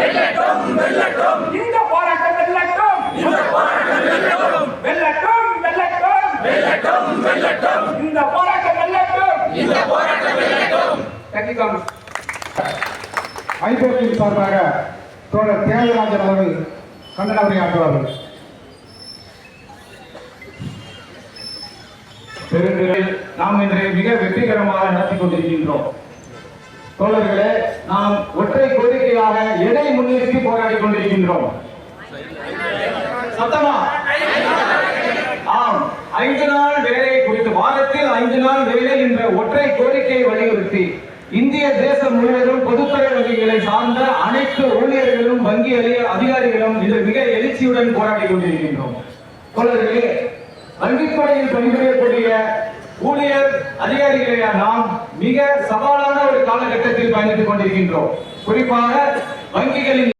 இந்த போராட்டம் வெல்லட்டும். இந்த போராட்டம் வெல்லட்டும். ஐபோக்கின் சார்பாக தோழர் தியாகராஜன் அவர்கள் கண்டன உரையாற்றுவார்கள். பெருந்திரையில் நாம் இன்று மிக வெற்றிகரமாக நடத்தி கொண்டிருக்கின்றோம். தோழர்களே, நாம் ஒற்றை கோரிக்கையாக எதை முன்னிறுத்தி போராடி கொண்டிருக்கின்றோம்? சத்தமா? ஆம், 5 நாள் வேலை குறித்து, வாரத்தில் 5 நாள் வேலை என்ற ஒற்றை கோரிக்கையை வலியுறுத்தி இந்திய தேசம் முழுவதும் பொதுத்துறை வங்கிகளை சார்ந்த அனைத்து ஊழியர்களும் வங்கி அதிகாரிகளும் இன்று மிக எழுச்சியுடன் போராடி கொண்டிருக்கின்றோம். தோழர்களே, வங்கித்துறையில் பணிபுரியக்கூடிய ஊழியர் அதிகாரிகளை நாம் மிக சவாலான ஒரு காலகட்டத்தில் பயணித்துக் கொண்டிருக்கின்றோம். குறிப்பாக வங்கிகளின்